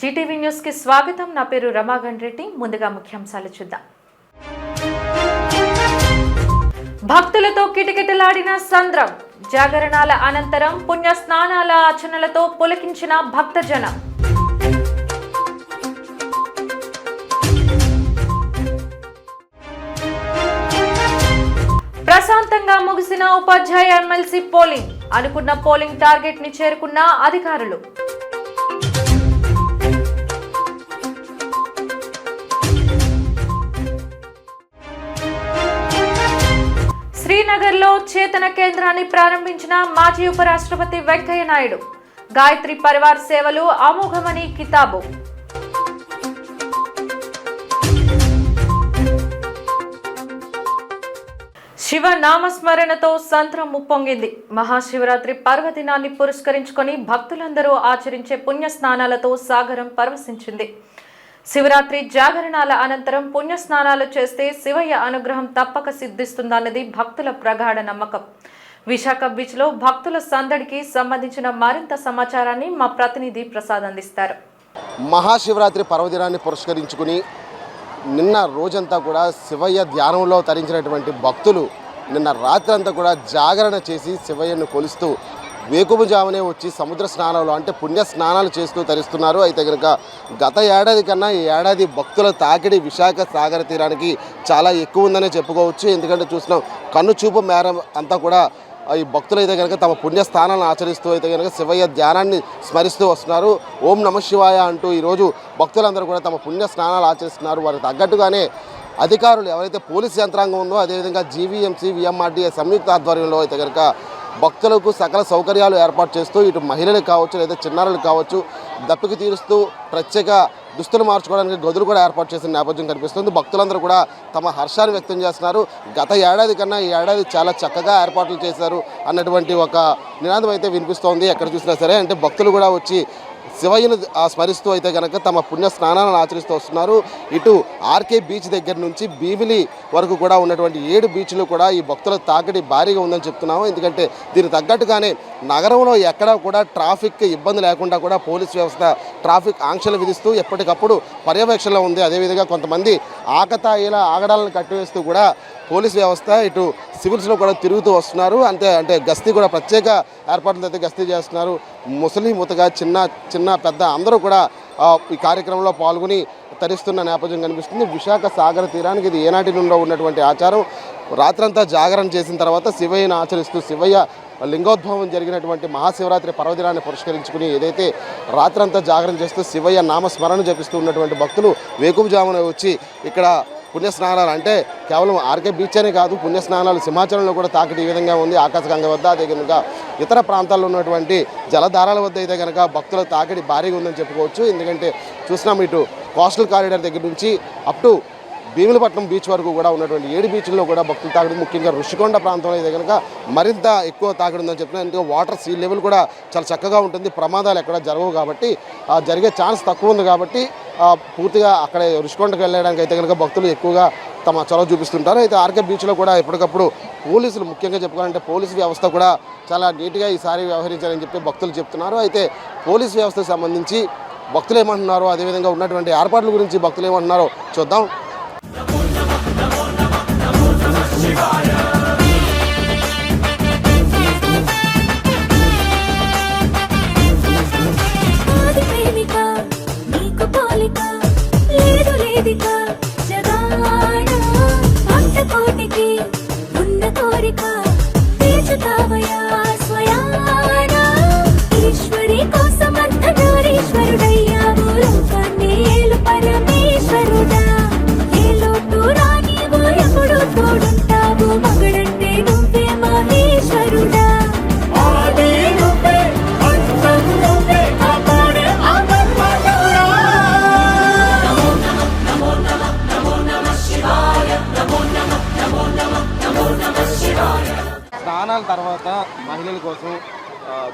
Zee TV news కి స్వాగతం. నా పేరు రమాగన్ రెడ్డి. ముందుగా ముఖ్యాంశాలు చూద్దాం. భక్తులతో కిటకిటలాడిన సంద్రం. జాగరణాల అనంతరం పుణ్య స్నానాల ఆచరణలతో పులకించిన భక్తజనం. ప్రశాంతంగా ముగిసిన ఉపాధ్యాయ ఎమ్మెల్సీ పోలింగ్. అనుకున్న పోలింగ్ టార్గెట్ ని చేరుకున్న అధికారులు. శ్రీనగర్లో చేతన కేంద్రాన్ని ప్రారంభించిన మాజీ ఉపరాష్ట్రపతి వెంకయ్య నాయుడు. గాయత్రి పరివార్ సేవలు అమోఘమని కితాబు. శివ నామస్మరణతో సంత్రం ఉప్పొంగింది. మహాశివరాత్రి పర్వదినాన్ని పురస్కరించుకొని భక్తులందరూ ఆచరించే పుణ్య స్నానాలతో సాగరం పరవశించింది. శివరాత్రి జాగరణాల అనంతరం పుణ్య స్నానాలు చేస్తే శివయ్య అనుగ్రహం తప్పక సిద్ధిస్తుందన్నది భక్తుల ప్రగాఢ నమ్మకం. విశాఖ బీచ్ లో భక్తుల సందడికి సంబంధించిన మరింత సమాచారాన్ని మా ప్రతినిధి ప్రసాద్ అందిస్తారు. మహాశివరాత్రి పర్వదినాన్ని పురస్కరించుకుని నిన్న రోజంతా కూడా శివయ్య ధ్యానంలో తరించినటువంటి భక్తులు నిన్న రాత్రి అంతా కూడా జాగరణ చేసి శివయ్యను కొలుస్తూ వేకువజామునే వచ్చి సముద్ర స్నానాలు అంటే పుణ్య స్నానాలు చేస్తూ తరిస్తున్నారు. అయితే కనుక గత ఏడాది కన్నా ఈ ఏడాది భక్తుల తాకిడి విశాఖ సాగర తీరానికి చాలా ఎక్కువ ఉందనే చెప్పుకోవచ్చు. ఎందుకంటే చూసినాం కన్ను చూపు మేర అంతా కూడా ఈ భక్తులు అయితే కనుక తమ పుణ్యస్థానాలను ఆచరిస్తూ అయితే కనుక శివయ్య ధ్యానాన్ని స్మరిస్తూ వస్తున్నారు. ఓం నమ శివాయ అంటూ ఈరోజు భక్తులందరూ కూడా తమ పుణ్య స్నానాలు ఆచరిస్తున్నారు. వారికి తగ్గట్టుగానే అధికారులు ఎవరైతే పోలీస్ యంత్రాంగం ఉందో అదేవిధంగా జీవీఎంసీ విఎంఆర్డీఏ సంయుక్త ఆధ్వర్యంలో అయితే కనుక భక్తులకు సకల సౌకర్యాలు ఏర్పాటు చేస్తూ ఇటు మహిళలకు కావచ్చు లేదా చిన్నారులకు కావచ్చు దప్పికి తీరుస్తూ ప్రత్యేక దుస్తులు మార్చుకోవడానికి గదులు కూడా ఏర్పాటు చేసిన నేపథ్యం కనిపిస్తుంది. భక్తులందరూ కూడా తమ హర్షాన్ని వ్యక్తం చేస్తున్నారు. గత ఏడాది కన్నా ఈ ఏడాది చాలా చక్కగా ఏర్పాట్లు చేశారు అన్నటువంటి ఒక నినాదం అయితే వినిపిస్తోంది ఎక్కడ చూసినా సరే. అంటే భక్తులు కూడా వచ్చి శివయ్యను స్మరిస్తూ అయితే కనుక తమ పుణ్య స్నానాలను ఆచరిస్తూ వస్తున్నారు. ఇటు ఆర్కే బీచ్ దగ్గర నుంచి భీమిలి వరకు కూడా ఉన్నటువంటి 7 బీచ్లు కూడా ఈ భక్తుల తాకిడి భారీగా ఉందని చెప్తున్నాము. ఎందుకంటే దీనికి తగ్గట్టుగానే నగరంలో ఎక్కడా కూడా ట్రాఫిక్ ఇబ్బంది లేకుండా కూడా పోలీస్ వ్యవస్థ ట్రాఫిక్ ఆంక్షలు విధిస్తూ ఎప్పటికప్పుడు పర్యవేక్షణలో ఉంది. అదేవిధంగా కొంతమంది ఆకతాయిల ఆగడాలను కట్టివేస్తూ కూడా పోలీస్ వ్యవస్థ ఇటు సివిల్స్లో కూడా తిరుగుతూ వస్తున్నారు. అంటే గస్తీ కూడా ప్రత్యేక ఏర్పాట్లతో అయితే గస్తీ చేస్తున్నారు. ముసలి ముతగా చిన్న పెద్ద అందరూ కూడా ఈ కార్యక్రమంలో పాల్గొని తరిస్తున్న నేపథ్యం కనిపిస్తుంది. విశాఖ సాగర తీరానికి ఇది ఏనాటి నుండో ఉన్నటువంటి ఆచారం. రాత్రంతా జాగరణ చేసిన తర్వాత శివయ్యను ఆచరిస్తూ శివయ్య లింగోద్భవం జరిగినటువంటి మహాశివరాత్రి పర్వదినాన్ని పురస్కరించుకుని ఏదైతే రాత్రంతా జాగరణ చేస్తూ శివయ్య నామస్మరణ జపిస్తూ ఉన్నటువంటి భక్తులు వేకువజామున వచ్చి ఇక్కడ పుణ్యస్నానాలు అంటే కేవలం ఆర్కే బీచ్ అనే కాదు, పుణ్యస్నానాలు సింహాచలంలో కూడా తాకిడి ఈ విధంగా ఉంది. ఆకాశగంగ వద్ద అదే కనుక ఇతర ప్రాంతాల్లో ఉన్నటువంటి జలధారాల వద్ద అయితే కనుక భక్తుల తాకిడి భారీగా ఉందని చెప్పుకోవచ్చు. ఎందుకంటే చూసినాం ఇటు కోస్టల్ కారిడార్ దగ్గర నుంచి అప్ టు భీమిలిపట్నం బీచ్ వరకు కూడా ఉన్నటువంటి 7 బీచ్ల్లో కూడా భక్తులు తాకిడి, ముఖ్యంగా ఋషికొండ ప్రాంతంలో అయితే కనుక మరింత ఎక్కువ తాకిడి ఉందని చెప్తున్నాను. ఎందుకంటే వాటర్ సీ లెవెల్ కూడా చాలా చక్కగా ఉంటుంది. ప్రమాదాలు ఎక్కడ జరగవు కాబట్టి జరిగే ఛాన్స్ తక్కువ ఉంది కాబట్టి పూర్తిగా అక్కడ ఋషికొండకు వెళ్ళడానికి అయితే కనుక భక్తులు ఎక్కువగా తమ చొరవ చూపిస్తుంటారు. అయితే ఆర్కే బీచ్లో కూడా ఎప్పటికప్పుడు పోలీసులు, ముఖ్యంగా చెప్పుకోవాలంటే పోలీసు వ్యవస్థ కూడా చాలా నీట్గా ఈసారి వ్యవహరించారని చెప్పి భక్తులు చెప్తున్నారు. అయితే పోలీసు వ్యవస్థకు సంబంధించి భక్తులు ఏమంటున్నారో అదేవిధంగా ఉన్నటువంటి ఏర్పాట్ల గురించి భక్తులు ఏమంటున్నారో చూద్దాం. స్నానాల తర్వాత మహిళల కోసం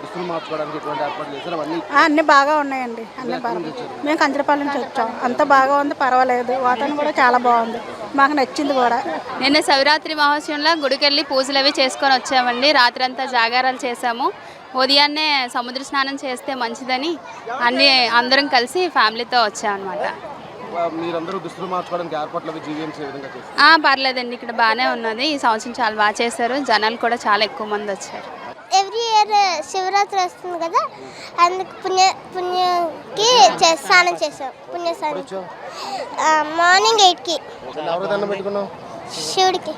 దుస్తులు మార్చుకోవడానికి ఎటువంటి ఏర్పాట్లు చేశారు అవన్నీ అన్నీ బాగా ఉన్నాయండి, అన్నీ బాగా. మేము కంచరపల్లి నుంచి వచ్చాం, అంత బాగా ఉంది, పర్వాలేదు. వాతావరణం కూడా చాలా బాగుంది, మాకు నచ్చింది కూడా. నిన్న శివరాత్రి మహోత్సవంలో గుడికెళ్ళి పూజలు అవి చేసుకొని వచ్చామండి. రాత్రి అంతా జాగారాలు చేసాము. ఉదయాన్నే సముద్ర స్నానం చేస్తే మంచిదని అందరం కలిసి ఫ్యామిలీతో వచ్చామన్నమాట. మీరందరూ దుస్తులు మార్చుకోవడానికి ఏర్పాట్లు అవి జీవీఎంసీ విధంగా చేశారు? పర్లేదండి, ఇక్కడ బాగానే ఉన్నది. ఈ సంవత్సరం చాలా బాగా చేశారు. జనాలు కూడా చాలా ఎక్కువ మంది వచ్చారు. ఎవ్రీ ఇయర్ శివరాత్రి వస్తుంది కదా, అందుకు పుణ్యకి స్నానం చేసాం. పుణ్యస్నానం మార్నింగ్ 8కి ఎవరు దండం పెట్టుకున్నావు? శివుడికి.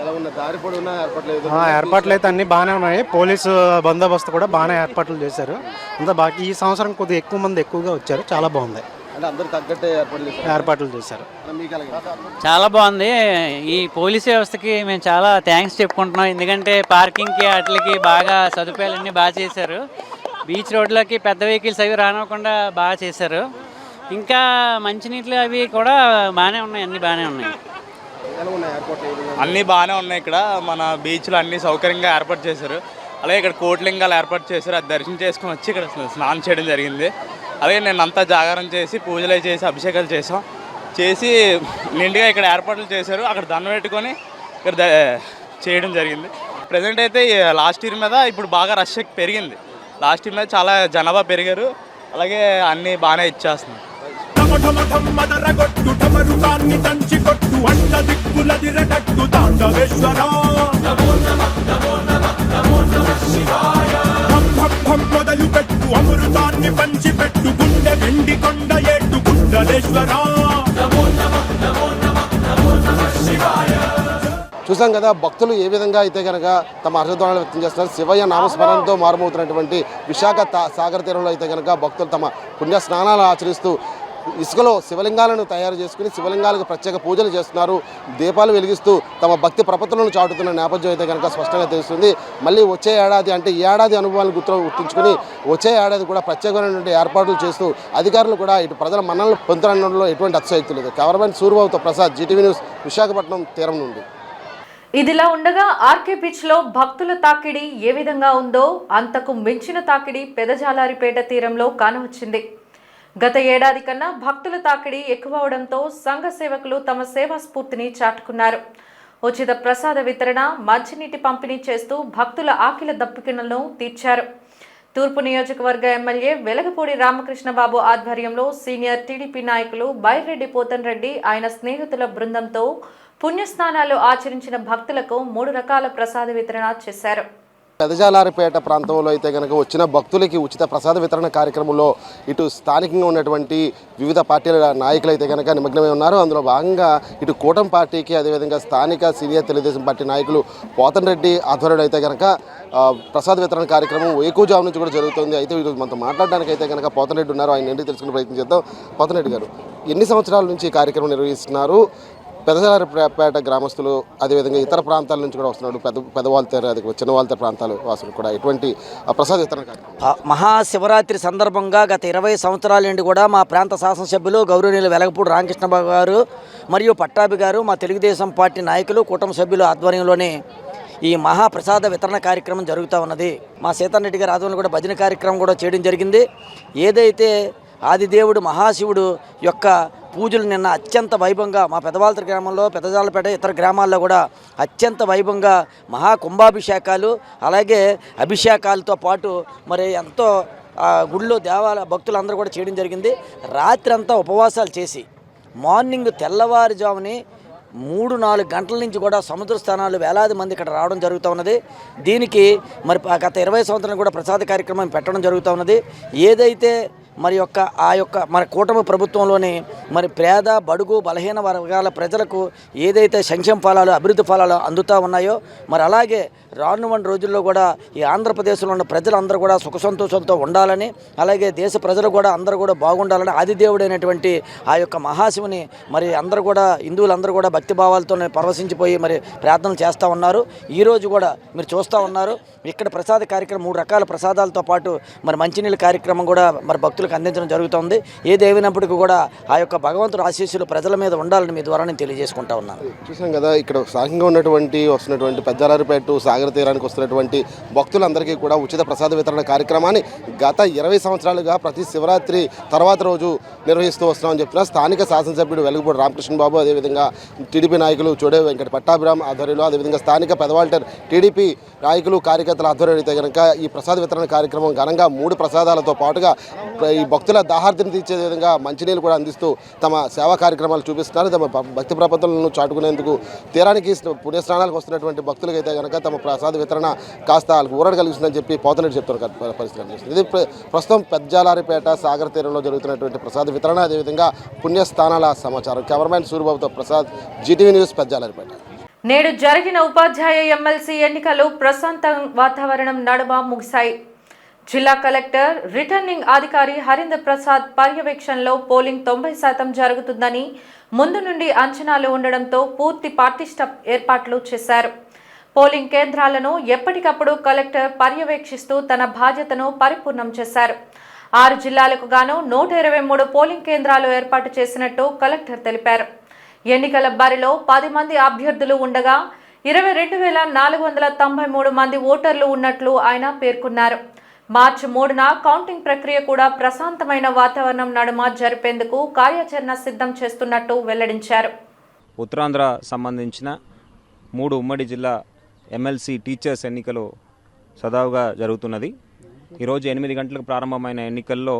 ఎలా ఉన్న దారి పొడవునా ఏర్పాట్లు ఏర్పాట్లు అయితే అన్ని బాగానే ఉన్నాయి. పోలీసు బందోబస్తు కూడా బాగానే ఏర్పాట్లు చేశారు. అంతా బాగా ఈ సంవత్సరం కొద్దిగా ఎక్కువ మంది ఎక్కువగా వచ్చారు, చాలా బాగుంది. అంటే అందరూ తగ్గట్టే ఏర్పాట్లు చేశారు. చాలా బాగుంది. ఈ పోలీస్ వ్యవస్థకి మేము చాలా థ్యాంక్స్ చెప్పుకుంటున్నాం. ఎందుకంటే పార్కింగ్కి వాటికి బాగా సదుపాయాలన్నీ బాగా చేశారు. బీచ్ రోడ్లోకి పెద్ద వెహికల్స్ అవి రానివ్వకుండా బాగా చేశారు. ఇంకా మంచినీళ్ళు అవి కూడా బాగానే ఉన్నాయి, అన్నీ బాగానే ఉన్నాయి. అన్నీ బాగానే ఉన్నాయి. ఇక్కడ మన బీచ్లో అన్ని సౌకర్యంగా ఏర్పాటు చేశారు. అలాగే ఇక్కడ కోట్లింగాలు ఏర్పాటు చేశారు. అది దర్శనం చేసుకొని వచ్చి ఇక్కడ స్నానం చేయడం జరిగింది. అలాగే నేను అంతా జాగారం చేసి పూజలు చేసి అభిషేకాలు చేసి నిండుగా ఇక్కడ ఏర్పాట్లు చేశారు. అక్కడ దండం పెట్టుకొని ఇక్కడ చేయడం జరిగింది. ప్రజెంట్ అయితే లాస్ట్ ఇయర్ మీద ఇప్పుడు బాగా రష్ పెరిగింది. లాస్ట్ ఇయర్ మీద చాలా జనాభా పెరిగారు. అలాగే అన్నీ బాగానే ఇచ్చేస్తున్నాం. మొదలు పెట్టు అమృతాన్ని పంచి పెట్టు గుండె వెండి కొండ ఏటు గుండలేశ్వర. చూసాం కదా భక్తులు ఏ విధంగా అయితే కనుక తమ హర్షధ్వానాలు వ్యక్తం చేస్తున్నారు. శివయ్య నామస్మరణతో మారుమవుతున్నటువంటి విశాఖ సాగర తీరంలో అయితే కనుక భక్తులు తమ పుణ్య స్నానాలు ఆచరిస్తూ ఇసుకలో శివలింగాలను తయారు చేసుకుని శివలింగాలకు ప్రత్యేక పూజలు చేస్తున్నారు. దీపాలు వెలిగిస్తూ తమ భక్తి ప్రపత్తులను చాటుతున్న నేపథ్యం అయితే కనుక స్పష్టంగా తెలుస్తుంది. మళ్ళీ వచ్చే ఏడాది అంటే ఈ ఏడాది అనుభవాలను గుర్తుంచుకుని వచ్చే ఏడాది కూడా ప్రత్యేకమైనటువంటి ఏర్పాట్లు చేస్తూ అధికారులు కూడా ఇటు ప్రజల మన్ననలు పొందడంలో ఎటువంటి అతిశయోక్తి లేదు. కెమెరామెన్ సూర్యబాబుతో ప్రసాద్, జీటీవీ న్యూస్, విశాఖపట్నం తీరం నుండి. ఇదిలా ఉండగా ఆర్కే బీచ్ లో భక్తుల తాకిడి ఏ విధంగా ఉందో అంతకు మించిన తాకిడి పెదజాలారిపేట తీరంలో కానవచ్చింది. గత ఏడాది కన్నా భక్తుల తాకిడి ఎక్కువ అవడంతో సంఘ సేవకులు తమ సేవా స్ఫూర్తిని చాటుకున్నారు. ఉచిత ప్రసాద వితరణ, మంచినీటి పంపిణీ చేస్తూ భక్తుల ఆకిల దప్పికలను తీర్చారు. తూర్పు నియోజకవర్గ ఎమ్మెల్యే వెలగపూడి రామకృష్ణబాబు ఆధ్వర్యంలో సీనియర్ టీడీపీ నాయకులు బైరెడ్డి పోతన్ రెడ్డి ఆయన స్నేహితుల బృందంతో పుణ్యస్నానాలు ఆచరించిన భక్తులకు 3 రకాల ప్రసాద వితరణ చేశారు. పెదజాలారిపేట ప్రాంతంలో అయితే కనుక వచ్చిన భక్తులకి ఉచిత ప్రసాద వితరణ కార్యక్రమంలో ఇటు స్థానికంగా ఉన్నటువంటి వివిధ పార్టీల నాయకులు అయితే కనుక నిమగ్నమై ఉన్నారు. అందులో భాగంగా ఇటు కూటమి పార్టీకి అదేవిధంగా స్థానిక సీనియర్ తెలుగుదేశం పార్టీ నాయకులు పోతన్ రెడ్డి ఆధ్వర్యంలో అయితే కనుక ప్రసాద వితరణ కార్యక్రమం ఎక్కువజాము నుంచి కూడా జరుగుతుంది. అయితే ఈరోజు మనతో మాట్లాడడానికి అయితే కనుక పోతన్ రెడ్డి ఉన్నారు. ఆయన ఏంటి తెలుసుకునే ప్రయత్నం చేద్దాం. పోతన్ రెడ్డి గారు, ఎన్ని సంవత్సరాల నుంచి ఈ కార్యక్రమం నిర్వహిస్తున్నారు? పెదజాలారిపేట గ్రామస్తులు అదేవిధంగా ఇతర ప్రాంతాల నుంచి కూడా వస్తున్నాడు, పెదవాల్తేరు అది చిన్న వాల్తేరు ప్రాంతాల వాసులు కూడా ఎటువంటి ప్రసాద వితరణ కార్యక్రమం? మహాశివరాత్రి సందర్భంగా గత 20 సంవత్సరాల నుండి కూడా మా ప్రాంత శాసనసభ్యులు గౌరవనీయులు వెలగపూడి రామకృష్ణబాబు గారు మరియు పట్టాభి గారు, మా తెలుగుదేశం పార్టీ నాయకులు, కుటుంబ సభ్యుల ఆధ్వర్యంలోనే ఈ మహాప్రసాద వితరణ కార్యక్రమం జరుగుతూ ఉన్నది. మా సీతారెడ్డి గారి ఆధ్వర్యంలో కూడా భజన కార్యక్రమం కూడా చేయడం జరిగింది. ఏదైతే ఆదిదేవుడు మహాశివుడు యొక్క పూజలు నిన్న అత్యంత వైభవంగా మా పెదవాల్తర గ్రామంలో, పెదజాలపేట ఇతర గ్రామాల్లో కూడా అత్యంత వైభవంగా మహాకుంభాభిషేకాలు అలాగే అభిషేకాలతో పాటు మరి ఎంతో గుళ్ళో దేవాలయ భక్తులందరూ కూడా చేయడం జరిగింది. రాత్రి అంతా ఉపవాసాలు చేసి మార్నింగ్ తెల్లవారుజాముని 3-4 గంటల నుంచి కూడా సముద్ర స్థానాలు వేలాది మంది ఇక్కడ రావడం జరుగుతూ ఉన్నది. దీనికి మరి గత 20 సంవత్సరాలు కూడా ప్రసాద కార్యక్రమం పెట్టడం జరుగుతూ ఉన్నది. ఏదైతే మరి మన కూటమి ప్రభుత్వంలోని మరి పేద బడుగు బలహీన వర్గాల ప్రజలకు ఏదైతే సంక్షేమ ఫలాలు అభివృద్ధి ఫలాలు అందుతూ ఉన్నాయో మరి అలాగే రానున్న రోజుల్లో కూడా ఈ ఆంధ్రప్రదేశ్లో ఉన్న ప్రజలందరూ కూడా సుఖ సంతోషంతో ఉండాలని అలాగే దేశ ప్రజలు కూడా అందరూ కూడా బాగుండాలని ఆదిదేవుడైనటువంటి ఆ యొక్క మహాశివుని మరి అందరూ కూడా హిందువులందరూ కూడా భక్తిభావాలతో పరవశించిపోయి మరి ప్రార్థనలు చేస్తూ ఉన్నారు. ఈరోజు కూడా మీరు చూస్తూ ఉన్నారు ఇక్కడ ప్రసాద కార్యక్రమం 3 రకాల ప్రసాదాలతో పాటు మరి మంచినీళ్ళ కార్యక్రమం కూడా మరి భక్తులకు భక్తులకు అందించడం జరుగుతుంది. ఏదేమైనప్పటికీ కూడా ఆ యొక్క భగవంతుడు ఆశీస్సులు ప్రజల మీద ఉండాలని మీ ద్వారా నేను తెలియజేసుకుంటా ఉన్నాను. చూసాం కదా, ఇక్కడ సాంఘికంగా వస్తున్నటువంటి పెద్దారారిపేట సాగర తీరానికి వస్తున్నటువంటి భక్తులందరికీ కూడా ఉచిత ప్రసాద వితరణ కార్యక్రమాన్ని గత 20 సంవత్సరాలుగా ప్రతి శివరాత్రి తర్వాత రోజు నిర్వహిస్తూ వస్తున్నామని చెప్తున్నారు స్థానిక శాసనసభ్యుడు వెలుగుపూడి రామకృష్ణ బాబు, అదేవిధంగా టీడీపీ నాయకులు చోడే వెంకట పట్టాభిరామ్ ఆధ్వర్యంలో, అదేవిధంగా స్థానిక పెదవాల్టర్ టీడీపీ నాయకులు కార్యకర్తల ఆధ్వర్యంలో అయితే కనుక ఈ ప్రసాద వితరణ కార్యక్రమం ఘనంగా 3 ప్రసాదాలతో పాటుగా ఈ భక్తుల దాహార్తిని తీర్చే విధంగా మంచినీళ్ళు కూడా అందిస్తూ తమ సేవా కార్యక్రమాలు చూపిస్తున్నారు. తమ భక్తి ప్రపత్తులను చాటుకునేందుకు తీరానికి పుణ్యస్నానాలకు వస్తున్నటువంటి భక్తులకైతే కనుక తమ ప్రసాద వితరణ కాస్త ఊరట కలిగిస్తుందని చెప్పి పోతనరెడ్డి చెప్తున్న పరిస్థితి. ఇది ప్రస్తుతం పెద్దాలారిపేట సాగర తీరంలో జరుగుతున్నటువంటి ప్రసాద వితరణ, అదేవిధంగా పుణ్యస్థానాల సమాచారం. కెమెరామ్యాన్ సూర్యబాబుతో ప్రసాద్, జీటీవీ న్యూస్, పెద్దాలారిపేట. నేడు జరిగిన ఉపాధ్యాయ ఎమ్మెల్సీ ఎన్నికలు ప్రశాంత వాతావరణం నడుమ ముగిశాయి. జిల్లా కలెక్టర్ రిటర్నింగ్ అధికారి హరీందర్ ప్రసాద్ పర్యవేక్షణలో పోలింగ్ 90% జరుగుతుందని ముందు నుండి అంచనాలు ఉండడంతో పూర్తి పటిష్ట ఏర్పాట్లు చేశారు. పోలింగ్ కేంద్రాలను ఎప్పటికప్పుడు కలెక్టర్ పర్యవేక్షిస్తూ తన బాధ్యతను పరిపూర్ణం చేశారు. 6 జిల్లాలకు గాను 123 పోలింగ్ కేంద్రాలు ఏర్పాటు చేసినట్టు కలెక్టర్ తెలిపారు. ఎన్నికల బరిలో 10 మంది అభ్యర్థులు ఉండగా 22,493 మంది ఓటర్లు ఉన్నట్లు ఆయన పేర్కొన్నారు. మార్చి 3న కౌంటింగ్ ప్రక్రియ కూడా ప్రశాంతమైన వాతావరణం నడుమ జరిపేందుకు కార్యాచరణ సిద్ధం చేస్తున్నట్టు వెల్లడించారు. ఉత్తరాంధ్ర సంబంధించిన 3 ఉమ్మడి జిల్లా ఎమ్మెల్సీ టీచర్స్ ఎన్నికలు సజావుగా జరుగుతున్నది. ఈరోజు 8 గంటలకు ప్రారంభమైన ఎన్నికల్లో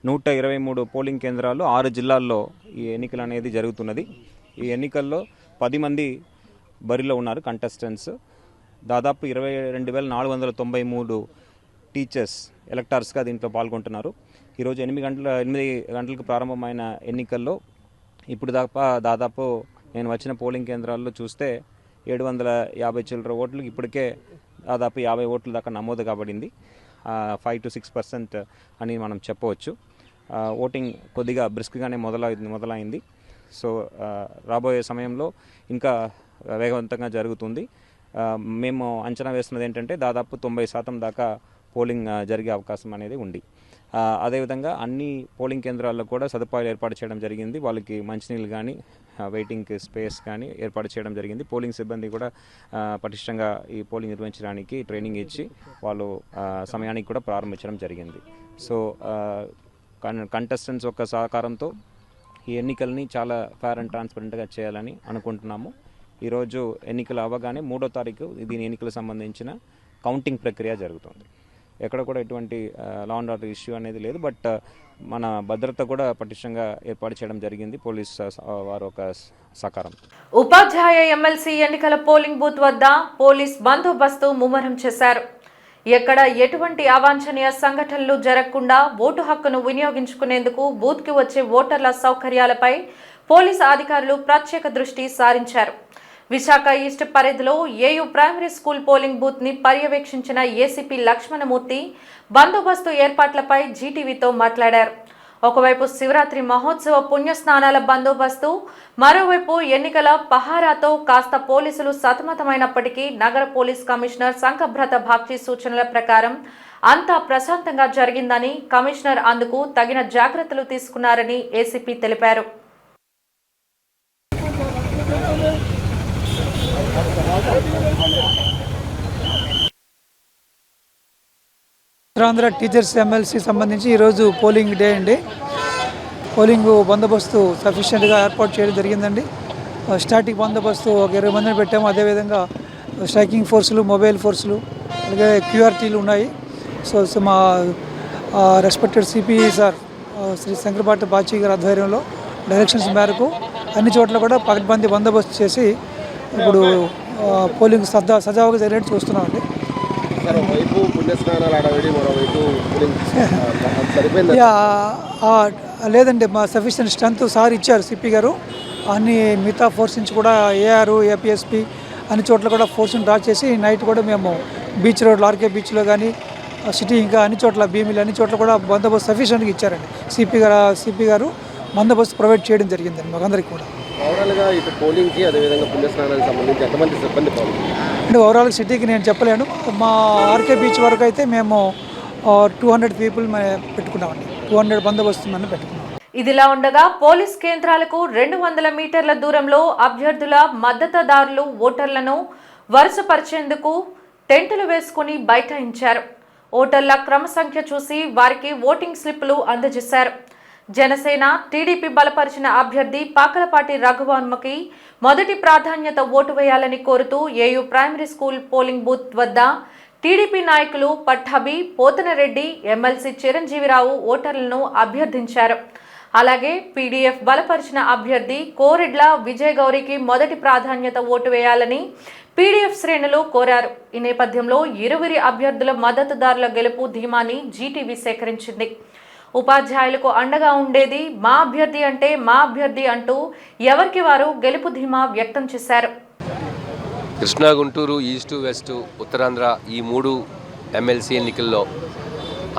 123 పోలింగ్ కేంద్రాలు 6 జిల్లాల్లో ఈ ఎన్నికలు అనేది జరుగుతున్నది. ఈ ఎన్నికల్లో 10 మంది బరిలో ఉన్నారు కంటెస్టెంట్స్. దాదాపు 22,493 టీచర్స్ ఎలక్టర్స్గా దీంట్లో పాల్గొంటున్నారు. ఈరోజు 8 గంటలకు ప్రారంభమైన ఎన్నికల్లో ఇప్పుడు దాదాపు నేను వచ్చిన పోలింగ్ కేంద్రాల్లో చూస్తే 750 చిల్లర ఓట్లు ఇప్పటికే దాదాపు 50 ఓట్ల దాకా నమోదు కాబడింది. 5 to 6% అని మనం చెప్పవచ్చు. ఓటింగ్ కొద్దిగా బ్రిస్క్గానే మొదలైంది. సో రాబోయే సమయంలో ఇంకా వేగవంతంగా జరుగుతుంది. మేము అంచనా వేస్తున్నది ఏంటంటే దాదాపు 90% దాకా పోలింగ్ జరిగే అవకాశం అనేది ఉంది. అదేవిధంగా అన్ని పోలింగ్ కేంద్రాల్లో కూడా సదుపాయాలు ఏర్పాటు చేయడం జరిగింది. వాళ్ళకి మంచినీళ్ళు కానీ వెయిటింగ్ స్పేస్ కానీ ఏర్పాటు చేయడం జరిగింది. పోలింగ్ సిబ్బంది కూడా పటిష్టంగా ఈ పోలింగ్ నిర్వహించడానికి ట్రైనింగ్ ఇచ్చి వాళ్ళు సమయానికి కూడా ప్రారంభించడం జరిగింది. సో కంటెస్టెంట్స్ యొక్క సహకారంతో ఈ ఎన్నికల్ని చాలా ఫేర్ అండ్ ట్రాన్స్పరెంట్గా చేయాలని అనుకుంటున్నాము. ఈరోజు ఎన్నికలు అవ్వగానే 3వ తారీఖు దీని ఎన్నికలకు సంబంధించిన కౌంటింగ్ ప్రక్రియ జరుగుతుంది. ఎక్కడ కూడా ఎటువంటి లా అండ్ ఆర్డర్ ఇష్యూ అనేది లేదు. బట్ మన భద్రత కూడా పటిష్టంగా ఏర్పాటు చేయడం జరిగింది పోలీస్ వారు ఒక సహకారం. ఉపాధ్యాయ ఎమ్మెల్సీ ఎన్నికల పోలింగ్ బూత్ వద్ద పోలీస్ బందోబస్తు ముమ్మరం చేశారు. ఎక్కడ ఎటువంటి అవాంఛనీయ సంఘటనలు జరగకుండా ఓటు హక్కును వినియోగించుకునేందుకు బూత్కి వచ్చే ఓటర్ల సౌకర్యాలపై పోలీసు అధికారులు ప్రత్యేక దృష్టి సారించారు. విశాఖ ఈస్ట్ పరిధిలో AU primary school polling booth ని పర్యవేక్షించిన ఏసీపీ లక్ష్మణమూర్తి బందోబస్తు ఏర్పాట్లపై జీటీవీతో మాట్లాడారు. ఒకవైపు శివరాత్రి మహోత్సవ పుణ్యస్నానాల బందోబస్తు, మరోవైపు ఎన్నికల పహారాతో కాస్త పోలీసులు సతమతమైనప్పటికీ నగర పోలీస్ కమిషనర్ సంకభ్రత బాగ్చి సూచనల ప్రకారం అంతా ప్రశాంతంగా జరిగిందని, కమిషనర్ అందుకు తగిన జాగ్రత్తలు తీసుకున్నారని ఏసీపీ తెలిపారు. ఉత్తరాంధ్ర టీచర్స్ ఎమ్మెల్సీ సంబంధించి ఈరోజు పోలింగ్ డే అండి. పోలింగ్ బందోబస్తు సఫిషియెంట్గా ఏర్పాటు చేయడం జరిగిందండి. స్టాటిక్ బందోబస్తు ఒక 20 మందిని పెట్టాము. అదేవిధంగా స్ట్రైకింగ్ ఫోర్సులు, మొబైల్ ఫోర్సులు, అలాగే క్యూఆర్టీలు ఉన్నాయి. సో మా respected CP sir Shri Shankarapati Bachi గారి ఆధ్వర్యంలో డైరెక్షన్స్ మేరకు అన్ని చోట్ల కూడా పకడ్బందీ బందోబస్తు చేసి ఇప్పుడు పోలింగ్ సజావుగా జరిగినట్టు చూస్తున్నామండి. లేదండి, మా సఫిషియెంట్ స్ట్రెంత్ సార్ ఇచ్చారు సిపి గారు. అన్ని మిగతా ఫోర్స్ నుంచి కూడా ఏఆర్, ఏపీఎస్పీ అన్ని చోట్ల కూడా ఫోర్స్ని డ్రా చేసి నైట్ కూడా మేము బీచ్ రోడ్లో, ఆర్కే బీచ్లో కానీ సిటీ ఇంకా అన్ని చోట్ల, భీమిలి అన్ని చోట్ల కూడా బందోబస్తు సఫిషియెంట్గా ఇచ్చారండి. సిపి గారు బందోబస్తు ప్రొవైడ్ చేయడం జరిగిందండి మాకందరికి కూడా. అంటే ఓవరాల్ సిటీకి నేను చెప్పలేను. మా ఆర్కే బీచ్ వరకు అయితే మేము 200 పీపుల్ పెట్టుకున్నామండి. 200 బందోబస్తులను పెట్టుకున్నాం. ఇదిలా ఉండగా పోలీస్ కేంద్రాలకు 200 మీటర్ల దూరంలో అభ్యర్థుల మద్దతుదారులు ఓటర్లను వరుసపరిచేందుకు టెంటులు వేసుకుని బైఠాయించారు. ఓటర్ల క్రమ సంఖ్య చూసి వారికి ఓటింగ్ స్లిప్పులు అందజేశారు. జనసేన టీడీపీ బలపరిచిన అభ్యర్థి పాకలపాటి రఘువర్మకి మొదటి ప్రాధాన్యత ఓటు వేయాలని కోరుతూ AU primary school polling booth వద్ద టీడీపీ నాయకులు పట్టాభి, పోతనరెడ్డి, ఎమ్మెల్సీ చిరంజీవిరావు ఓటర్లను అభ్యర్థించారు. అలాగే పీడీఎఫ్ బలపరిచిన అభ్యర్థి కోరెడ్ల విజయగౌరికి మొదటి ప్రాధాన్యత ఓటు వేయాలని పీడీఎఫ్ శ్రేణులు కోరారు. ఈ నేపథ్యంలో ఇరువురి అభ్యర్థుల మద్దతుదారుల గెలుపు ధీమాని జీటీవీ సేకరించింది. ఉపాధ్యాయులకు అండగా ఉండేది మా అభ్యర్థి అంటే మా అభ్యర్థి అంటూ ఎవరికి వారు గెలుపు ధీమా వ్యక్తం చేశారు. కృష్ణా, గుంటూరు, ఈస్టు, వెస్టు, ఉత్తరాంధ్ర ఈ 3 ఎమ్మెల్సీ ఎన్నికల్లో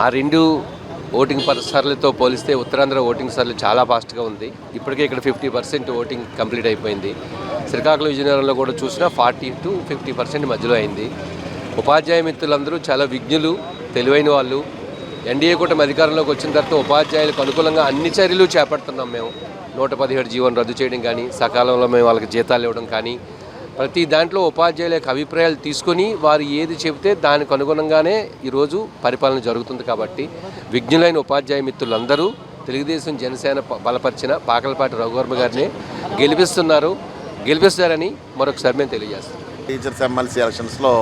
ఆ 2 ఓటింగ్ సర్లతో పోలిస్తే ఉత్తరాంధ్ర ఓటింగ్ సర్లు చాలా ఫాస్ట్గా ఉంది. ఇప్పటికే ఇక్కడ 50% ఓటింగ్ కంప్లీట్ అయిపోయింది. శ్రీకాకుళం, విజయనగరంలో కూడా చూసినా 40 to 50% మధ్యలో అయింది. ఉపాధ్యాయ మిత్రులందరూ చాలా విజ్ఞులు, తెలివైన వాళ్ళు. ఎన్డీఏ కూటమి అధికారంలోకి వచ్చిన తర్వాత ఉపాధ్యాయులకు అనుకూలంగా అన్ని చర్యలు చేపడుతున్నాం. మేము 117 జీవోను రద్దు చేయడం కానీ, సకాలంలో మేము వాళ్ళకి జీతాలు ఇవ్వడం కానీ, ప్రతి దాంట్లో ఉపాధ్యాయుల యొక్క అభిప్రాయాలు తీసుకొని వారు ఏది చెబితే దానికి అనుగుణంగానే ఈరోజు పరిపాలన జరుగుతుంది. కాబట్టి విజ్ఞులైన ఉపాధ్యాయ మిత్రులందరూ తెలుగుదేశం, జనసేన బలపరిచిన పాకలపాటి రఘువర్మ గారిని గెలిపిస్తారని మరొకసారి మేము తెలియజేస్తాం. టీచర్స్ ఎమ్మెల్సీ ఎలక్షన్స్లో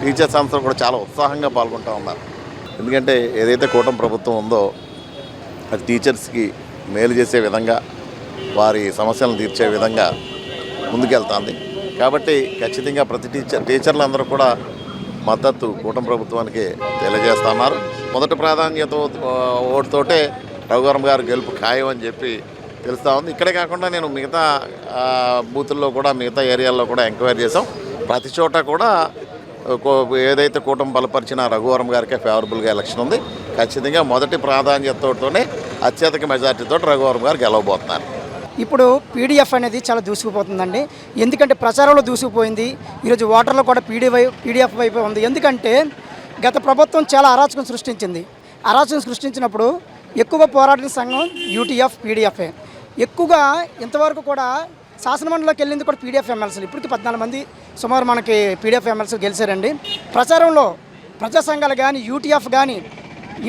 టీచర్స్ అందరూ కూడా చాలా ఉత్సాహంగా పాల్గొంటూ ఉన్నారు. ఎందుకంటే ఏదైతే కూటమి ప్రభుత్వం ఉందో అది టీచర్స్కి మేలు చేసే విధంగా, వారి సమస్యలను తీర్చే విధంగా ముందుకెళ్తుంది. కాబట్టి ఖచ్చితంగా ప్రతి టీచర్లందరూ కూడా మద్దతు కూటమి ప్రభుత్వానికి తెలియజేస్తున్నారు. మొదటి ప్రాధాన్యత ఓటుతోటే రఘువర్మ గారు గెలుపు ఖాయం అని చెప్పి తెలుస్తూ ఉంది. ఇక్కడే కాకుండా నేను మిగతా బూతుల్లో కూడా, మిగతా ఏరియాల్లో కూడా ఎంక్వైరీ చేసాం. ప్రతి చోట కూడా ఏదైతే కూటమి బలపరిచిన రఘువర్మ గారికే ఫేవరబుల్గా ఎలక్షన్ ఉంది. ఖచ్చితంగా మొదటి ప్రాధాన్యతతోనే అత్యధిక మెజార్టీతో రఘువర్మ గారు గెలవబోతున్నారు. ఇప్పుడు పీడీఎఫ్ అనేది చాలా దూసుకుపోతుందండి. ఎందుకంటే ప్రచారంలో దూసుకుపోయింది. ఈరోజు ఓటర్లో కూడా పీడీఎఫ్ వైపు ఉంది. ఎందుకంటే గత ప్రభుత్వం చాలా అరాచకం సృష్టించింది. అరాచకం సృష్టించినప్పుడు ఎక్కువ పోరాడిన సంఘం యూటీఎఫ్, పీడీఎఫ్ఏ. ఎక్కువగా ఇంతవరకు కూడా శాసనమండలిలోకి వెళ్ళింది కూడా పీడీఎఫ్ ఎమ్మెల్సీలు. ఇప్పటికి 14 మంది సుమారు మనకి పీడీఎఫ్ ఎమ్మెల్సీలు గెలిచారండి. ప్రచారంలో ప్రజా సంఘాలు కానీ, యూటీఎఫ్ కానీ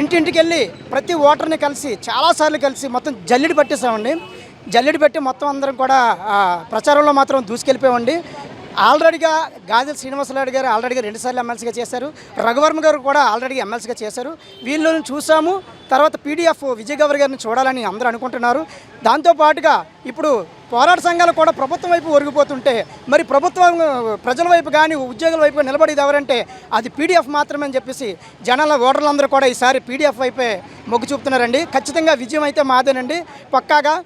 ఇంటింటికి వెళ్ళి ప్రతి ఓటర్ని కలిసి చాలాసార్లు కలిసి మొత్తం జల్లెడి పట్టేసామండి. జల్లెడి పెట్టి మొత్తం అందరం కూడా ప్రచారంలో మాత్రం దూసుకెళ్ళిపోయామండి. ఆల్రెడీగా గాజుల శ్రీనివాసరావు గారు ఆల్రెడీగా 2 సార్లు ఎమ్మెల్సీగా చేశారు. రఘువర్మ గారు కూడా ఆల్రెడీ ఎమ్మెల్సీగా చేశారు. వీళ్ళని చూసాము. తర్వాత పీడీఎఫ్ విజయగౌరి గారిని చూడాలని అందరూ అనుకుంటున్నారు. దాంతోపాటుగా ఇప్పుడు పోరాట సంఘాలు కూడా ప్రభుత్వం వైపు ఒరిగిపోతుంటే, మరి ప్రభుత్వం ప్రజల వైపు కానీ ఉద్యోగుల వైపు నిలబడేది ఎవరంటే అది పీడీఎఫ్ మాత్రమే అని చెప్పేసి జనాల ఓటర్లందరూ కూడా ఈసారి పీడీఎఫ్ వైపే మొగ్గు చూపుతున్నారండి. ఖచ్చితంగా విజయం అయితే మాదేనండి. పక్కాగా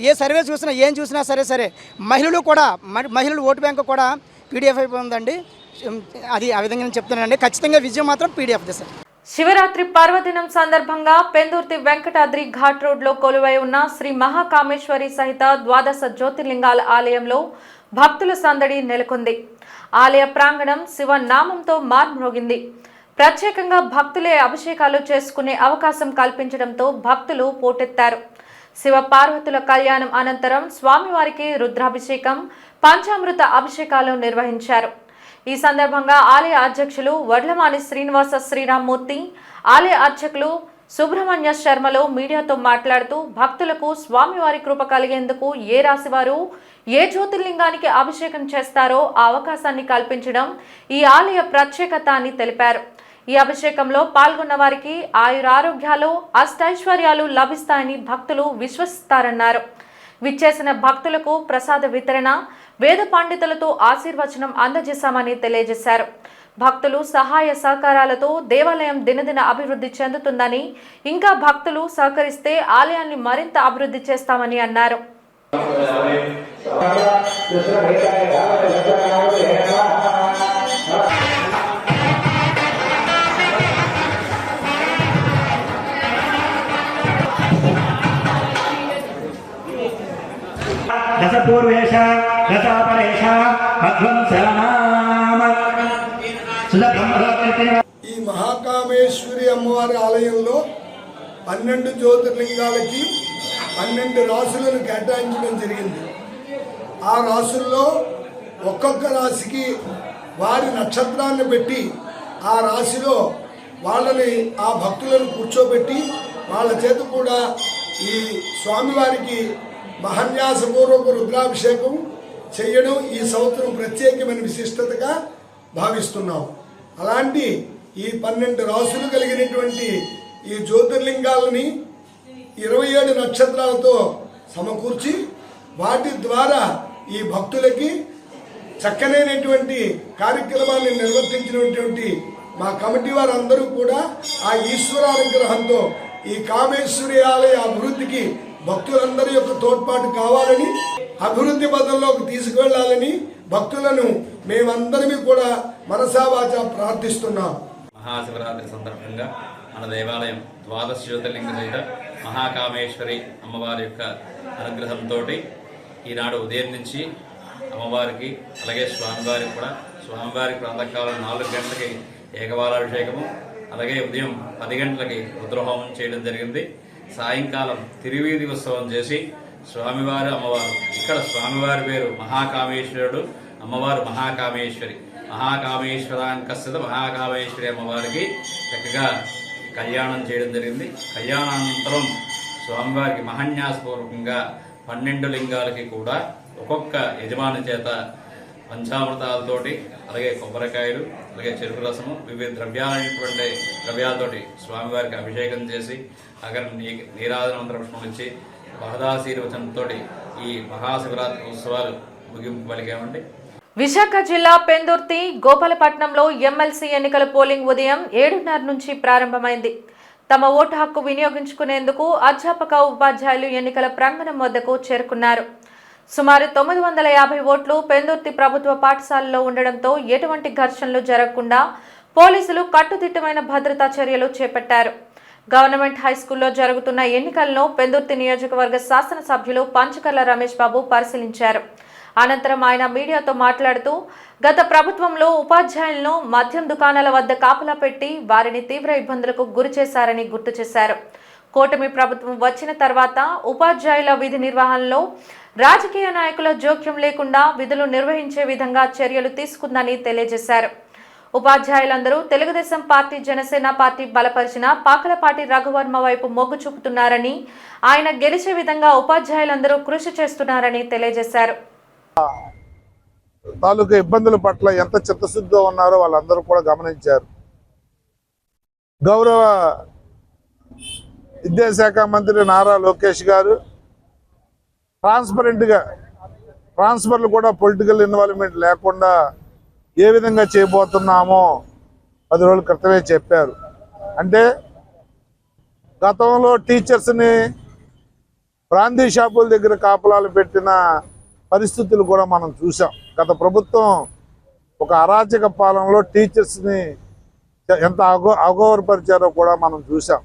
ఏ సర్వే చూసినా, ఏం చూసినా సరే మహిళలు ఓటు బ్యాంకు కూడా పీడీఎఫ్ వైపు ఉందండి. అది ఆ విధంగా నేను చెప్తున్నానండి. ఖచ్చితంగా విజయం మాత్రం పీడీఎఫ్ సార్. శివరాత్రి పర్వదినం సందర్భంగా పెందుర్తి వెంకటాద్రి ఘాట్ రోడ్లో కొలువై ఉన్న శ్రీ మహాకామేశ్వరి సహిత ద్వాదశ జ్యోతిర్లింగాల ఆలయంలో భక్తుల సందడి నెలకొంది. ఆలయ ప్రాంగణం శివనామంతో మార్మోగింది. ప్రత్యేకంగా భక్తులే అభిషేకాలు చేసుకునే అవకాశం కల్పించడంతో భక్తులు పోటెత్తారు. శివ పార్వతుల కళ్యాణం అనంతరం స్వామివారికి రుద్రాభిషేకం, పంచామృత అభిషేకాలు నిర్వహించారు. ఈ సందర్భంగా ఆలయ అధ్యక్షులు వడ్లమాని శ్రీనివాస శ్రీరామ్మూర్తి, ఆలయ అర్చకులు సుబ్రహ్మణ్య శర్మలు మీడియాతో మాట్లాడుతూ భక్తులకు స్వామివారి కృప కలిగేందుకు ఏ రాశివారు ఏ జ్యోతిర్లింగానికి అభిషేకం చేస్తారో ఆ అవకాశాన్ని కల్పించడం ఈ ఆలయ ప్రత్యేకత అని తెలిపారు. ఈ అభిషేకంలో పాల్గొన్న వారికి ఆయురారోగ్యాలు, అష్టైశ్వర్యాలు లభిస్తాయని భక్తులు విశ్వసిస్తారన్నారు. విచ్చేసిన భక్తులకు ప్రసాద వితరణ, వేద పండితులతో ఆశీర్వచనం అందజేశామని తెలియజేశారు. భక్తులు సహాయ సహకారాలతో దేవాలయం దినదిన అభివృద్ధి చెందుతుందని, ఇంకా భక్తులు సహకరిస్తే ఆలయాన్ని మరింత అభివృద్ధి చేస్తామని అన్నారు. దశపూర్వేష దశాపరేష మధ్వంసనామ ఈ మహాకామేశ్వరి అమ్మవారి ఆలయంలో 12 జ్యోతిర్లింగాలకి 12 రాసులను కేటాయించడం జరిగింది. ఆ రాసుల్లో ఒక్కొక్క రాశికి వారి నక్షత్రాన్ని పెట్టి ఆ రాశిలో వాళ్ళని ఆ భక్తులను కూర్చోబెట్టి వాళ్ళ చేత కూడా ఈ స్వామివారికి మహాన్యాసపూర్వక రుద్రాభిషేకం చేయడం ఈ సంవత్సరం ప్రత్యేకమైన విశిష్టతగా భావిస్తున్నాం. అలాంటి ఈ 12 రాసులు కలిగినటువంటి ఈ జ్యోతిర్లింగాలని 27 నక్షత్రాలతో సమకూర్చి వాటి ద్వారా ఈ భక్తులకి చక్కనైనటువంటి కార్యక్రమాన్ని నిర్వర్తించినటువంటి మా కమిటీ వారందరూ కూడా ఆ ఈశ్వరానుగ్రహంతో ఈ కామేశ్వరి ఆలయ అభివృద్ధికి భక్తులందరి యొక్క తోడ్పాటు కావాలని, అభివృద్ధి పదంలోకి తీసుకువెళ్లాలని భక్తులను మేమందరినీ కూడా మనసావాచా ప్రార్థిస్తున్నాం. మహాశివరాత్రి సందర్భంగా మన దేవాలయం ద్వాదశ జ్యోతిర్లింగ సహిత మహాకామేశ్వరి అమ్మవారి యొక్క అనుగ్రహంతో ఈనాడు ఉదయం నుంచి అమ్మవారికి అలాగే స్వామివారికి కూడా స్వామివారికి ప్రాతకాలం 4 గంటలకి ఏకవారాభిషేకము, అలాగే ఉదయం 10 గంటలకి రుద్రహోమం చేయడం జరిగింది. సాయంకాలం తిరువీధి ఉత్సవం చేసి స్వామివారు అమ్మవారు, ఇక్కడ స్వామివారి పేరు మహాకామేశ్వరుడు, అమ్మవారు మహాకామేశ్వరి, మహాకామేశ్వరాంకస్థిత మహాకామేశ్వరి అమ్మవారికి చక్కగా కళ్యాణం చేయడం జరిగింది. కళ్యాణానంతరం స్వామివారికి మహాన్యాసపూర్వకంగా 12 లింగాలకి కూడా ఒక్కొక్క యజమాని చేత పంచామృతాలతోటి అలాగే కొబ్బరికాయలు అలాగే చెరుకు రసము వివిధ ద్రవ్యాలతోటి స్వామివారికి అభిషేకం చేసి అక్కడ నీరాజనంతర పుష్పం ఇచ్చి మహదాశీర్వచనంతో ఈ మహాశివరాత్రి ఉత్సవాలు ముగింపు పలికామండి. విశాఖ జిల్లా పెందుర్తి గోపాలపట్నంలో ఎమ్మెల్సీ ఎన్నికల పోలింగ్ ఉదయం 7:30 నుంచి ప్రారంభమైంది. తమ ఓటు హక్కు వినియోగించుకునేందుకు అధ్యాపక ఉపాధ్యాయులు ఎన్నికల ప్రాంగణం వద్దకు చేరుకున్నారు. సుమారు 950 ఓట్లు పెందుర్తి ప్రభుత్వ పాఠశాలలో ఉండడంతో ఎటువంటి ఘర్షణలు జరగకుండా పోలీసులు కట్టుదిట్టమైన భద్రతా చర్యలు చేపట్టారు. గవర్నమెంట్ హైస్కూల్లో జరుగుతున్న ఎన్నికలను పెందుర్తి నియోజకవర్గ శాసనసభ్యులు పంచకర్ల రమేష్ బాబు పరిశీలించారు. అనంతరం ఆయన మీడియాతో మాట్లాడుతూ గత ప్రభుత్వంలో ఉపాధ్యాయులను మద్యం దుకాణాల వద్ద కాపలా పెట్టి వారిని తీవ్ర ఇబ్బందులకు గురి చేశారని గుర్తు చేశారు. కూటమి ప్రభుత్వం వచ్చిన తర్వాత ఉపాధ్యాయుల విధి నిర్వహణలో రాజకీయ నాయకుల జోక్యం లేకుండా విధులు నిర్వహించే విధంగా చర్యలు తీసుకుందని తెలియజేశారు. ఉపాధ్యాయులందరూ తెలుగుదేశం పార్టీ, జనసేన పార్టీ బలపరిచిన పాకలపాటి రఘువర్మ వైపు మొగ్గు చూపుతున్నారని, ఆయన గెలిచే విధంగా ఉపాధ్యాయులందరూ కృషి చేస్తున్నారని తెలియజేశారు. తాలూకా ఇబ్బందుల పట్ల ఎంత చిత్తశుద్ధితో ఉన్నారో వాళ్ళందరూ కూడా గమనించారు. గౌరవ విద్యాశాఖ మంత్రి నారా లోకేష్ గారు ట్రాన్స్పరెంట్గా ట్రాన్స్ఫర్లు కూడా పొలిటికల్ ఇన్వాల్వ్మెంట్ లేకుండా ఏ విధంగా చేయబోతున్నామో 10 రోజుల క్రితమే చెప్పారు. అంటే గతంలో టీచర్స్ని బ్రాందీ షాపుల దగ్గర కాపలాలు పెట్టిన పరిస్థితులు కూడా మనం చూసాం. గత ప్రభుత్వం ఒక అరాచక పాలనలో టీచర్స్ని ఎంత అగౌరవపరిచారో కూడా మనం చూసాం.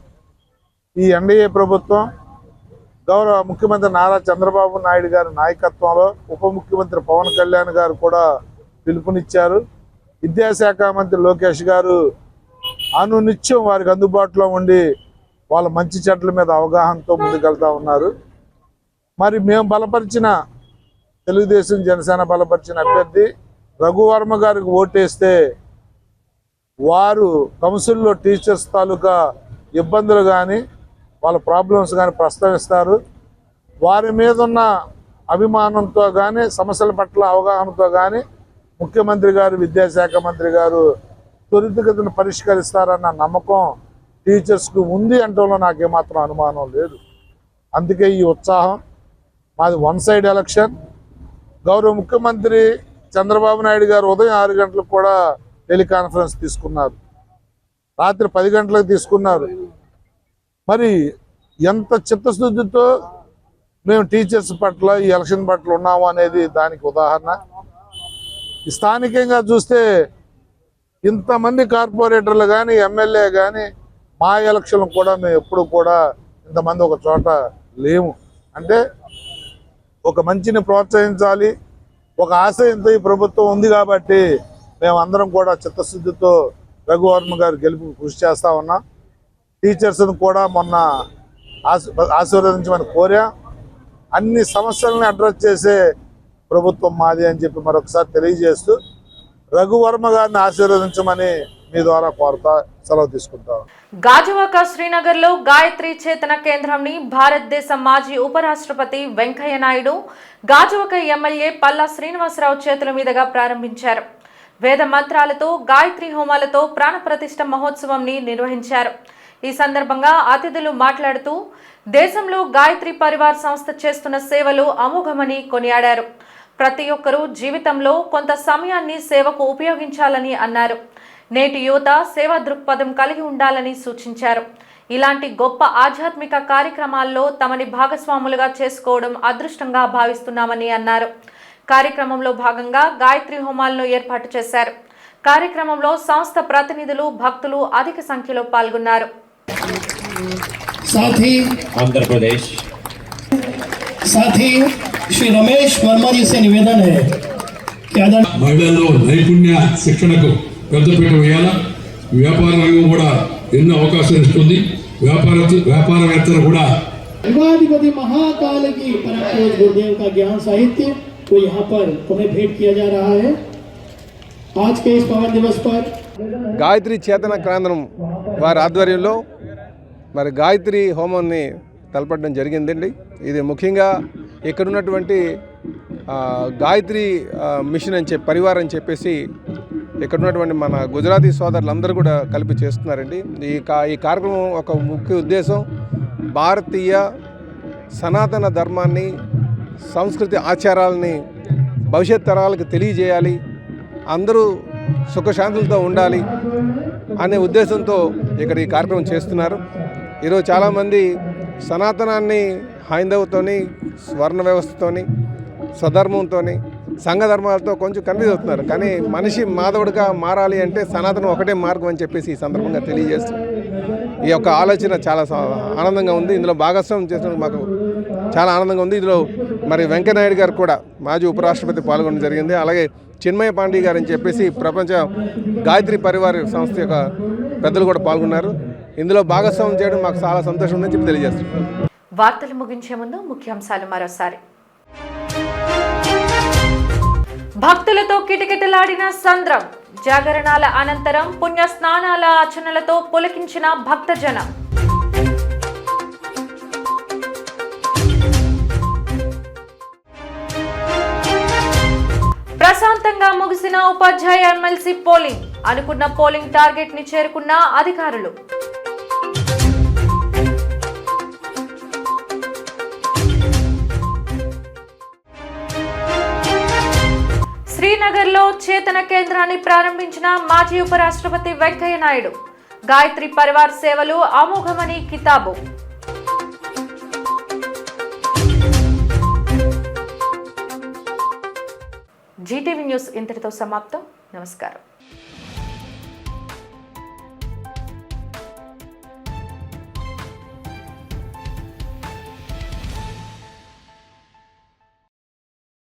ఈ ఎన్డీఏ ప్రభుత్వం గౌరవ ముఖ్యమంత్రి నారా చంద్రబాబు నాయుడు గారి నాయకత్వంలో ఉప ముఖ్యమంత్రి పవన్ కళ్యాణ్ గారు కూడా పిలుపునిచ్చారు. విద్యాశాఖ మంత్రి లోకేష్ గారు అనునిత్యం వారికి అందుబాటులో ఉండి వాళ్ళ మంచి చెడ్ల మీద అవగాహనతో ముందుకెళ్తా ఉన్నారు. మరి మేము బలపరిచిన తెలుగుదేశం జనసేన బలపరిచిన అభ్యర్థి రఘువర్మ గారికి ఓటేస్తే వారు కౌన్సిల్లో టీచర్స్ తాలూకా ఇబ్బందులు కానీ వాళ్ళ ప్రాబ్లమ్స్ కానీ ప్రస్తావిస్తారు. వారి మీద ఉన్న అభిమానంతో కానీ సమస్యల పట్ల అవగాహనతో కానీ ముఖ్యమంత్రి గారు, విద్యాశాఖ మంత్రి గారు త్వరితగతిన పరిష్కరిస్తారన్న నమ్మకం టీచర్స్కు ఉంది అంటంలో నాకేమాత్రం అనుమానం లేదు. అందుకే ఈ ఉత్సాహం. మాది 1 సైడ్ ఎలక్షన్. గౌరవ ముఖ్యమంత్రి చంద్రబాబు నాయుడు గారు ఉదయం 6 గంటలకు కూడా టెలికాన్ఫరెన్స్ తీసుకున్నారు, రాత్రి 10 గంటలకు తీసుకున్నారు. మరి ఎంత చిత్తశుద్ధితో మేము టీచర్స్ పట్ల ఈ ఎలక్షన్ పట్ల ఉన్నాము అనేది దానికి ఉదాహరణ. స్థానికంగా చూస్తే ఇంతమంది కార్పొరేటర్లు కానీ ఎమ్మెల్యే కానీ మా ఎలక్షన్ కూడా మేము ఎప్పుడు కూడా ఇంతమంది ఒక చోట లేము. అంటే ఒక మంచిని ప్రోత్సహించాలి, ఒక ఆశయంతో ఈ ప్రభుత్వం ఉంది కాబట్టి మేమందరం కూడా చిత్తశుద్ధితో రఘువర్మ గారు గెలుపు కృషి చేస్తా ఉన్నాం. టీచర్స్ను కూడా మొన్న ఆశీర్వదించమని కోరా. అన్ని సమస్యలను అడ్రస్ చేసే ప్రభుత్వం మాది అని చెప్పి మరొకసారి తెలియజేస్తూ రఘువర్మ గారిని ఆశీర్వదించమని మీ ద్వారా కోరుతా సెలవు తీసుకుంటాం. గాజువాక శ్రీనగర్ లో గాయత్రి చేతన కేంద్రంని భారతదేశ మాజీ ఉపరాష్ట్రపతి వెంకయ్య నాయుడు గాజువాక ఎమ్మెల్యే పల్లా శ్రీనివాసరావు చేతుల మీదుగా ప్రారంభించారు. వేద మంత్రాలతో గాయత్రి హోమాలతో ప్రాణప్రతిష్ఠ మహోత్సవంని నిర్వహించారు. ఈ సందర్భంగా అతిథులు మాట్లాడుతూ దేశంలో గాయత్రి పరివార్ సంస్థ చేస్తున్న సేవలు అమోఘమని కొనియాడారు. ప్రతి ఒక్కరూ జీవితంలో కొంత సమయాన్ని సేవకు ఉపయోగించాలని అన్నారు. నేటి యువత సేవా దృక్పథం కలిగి ఉండాలని సూచించారు. ఇలాంటి గొప్ప ఆధ్యాత్మిక కార్యక్రమాల్లో తమని భాగస్వాములుగా చేసుకోవడం అదృష్టంగా భావిస్తున్నామని అన్నారు. కార్యక్రమంలో భాగంగా గాయత్రి హోమాలను ఏర్పాటు చేశారు. కార్యక్రమంలో సంస్థ ప్రతినిధులు, భక్తులు అధిక సంఖ్యలో పాల్గొన్నారు. ఆంధ్రప్రదేశ్ శ్రీ రమేష్ వర్మ जी से निवेदन है कि మహిళల్లో నైపుణ్య శిక్షణకు పెద్దపీట వేయాల. వ్యాపార రంగం కూడా ఎన్నో అవకాశాలు ఇస్తుంది. వ్యాపారవేత్తలు కూడా युगाधिपति महाकाल की परम पूज्य गुरुदेव का ज्ञान साहित्य को यहाँ पर तुम्हें भेंट किया जा रहा है. आज के इस पावन दिवस पर గాయత్రి చేతన కేంద్రం వారి ఆధ్వర్యంలో మరి గాయత్రి హోమాన్ని తలపడడం జరిగిందండి. ఇది ముఖ్యంగా ఇక్కడ ఉన్నటువంటి గాయత్రి మిషన్ అని చెప్పి పరివారం అని చెప్పేసి ఇక్కడ ఉన్నటువంటి మన గుజరాతీ సోదరులందరూ కూడా కలిపి చేస్తున్నారండి. ఈ కార్యక్రమం ఒక ముఖ్య ఉద్దేశం భారతీయ సనాతన ధర్మాన్ని, సంస్కృతి ఆచారాలని భవిష్యత్ తరాలకు తెలియజేయాలి, అందరూ సుఖశాంతులతో ఉండాలి అనే ఉద్దేశంతో ఇక్కడ ఈ కార్యక్రమం చేస్తున్నారు. ఈరోజు చాలామంది సనాతనాన్ని హైందవతోని, స్వర్ణ వ్యవస్థతోని, స్వధర్మంతోని, సంఘ ధర్మాలతో కొంచెం కన్ఫ్యూజ్ అవుతున్నారు. కానీ మనిషి మాధవుడిగా మారాలి అంటే సనాతనం ఒకటే మార్గం అని చెప్పేసి ఈ సందర్భంగా తెలియజేస్తుంది. ఈ యొక్క ఆలోచన చాలా ఆనందంగా ఉంది. ఇందులో భాగస్వామ్యం చేసినందుకు మాకు చాలా ఆనందంగా ఉంది. ఇందులో మరి వెంకయ్యనాయుడు గారు కూడా మాజీ ఉపరాష్ట్రపతి పాల్గొనడం జరిగింది. అలాగే చిన్మయ పాండే గారు అని చెప్పేసి ప్రపంచ గాయత్రి పరివార సంస్థ యొక్క పెద్దలు కూడా పాల్గొన్నారు. ఇందులో భాగస్వామ్యం చేయడం మాకు చాలా సంతోషం ఉందని చెప్పి తెలియజేస్తున్నాం. వార్తలు ముగించే ముందు ముఖ్యాంశాలు మరోసారి. భక్తులతో కిటకిటలాడిన సంద్రం. జాగరణాల అనంతరం పుణ్య స్నానాల అర్చనలతో పులకించిన భక్తజనం. ప్రశాంతంగా ముగిసిన ఉపాధ్యాయ ఎమ్మెల్సీ పోలింగ్. అనుకున్న పోలింగ్ టార్గెట్ ని చేరుకున్న అధికారులు. శ్రీనగర్లో చేతన కేంద్రాన్ని ప్రారంభించిన మాజీ ఉపరాష్ట్రపతి వెంకయ్య నాయుడు. గాయత్రి పరివార్ సేవలు అమోఘమని కితాబు. జీటీవీ న్యూస్ ఇంతటితో సమాప్తం. నమస్కారం.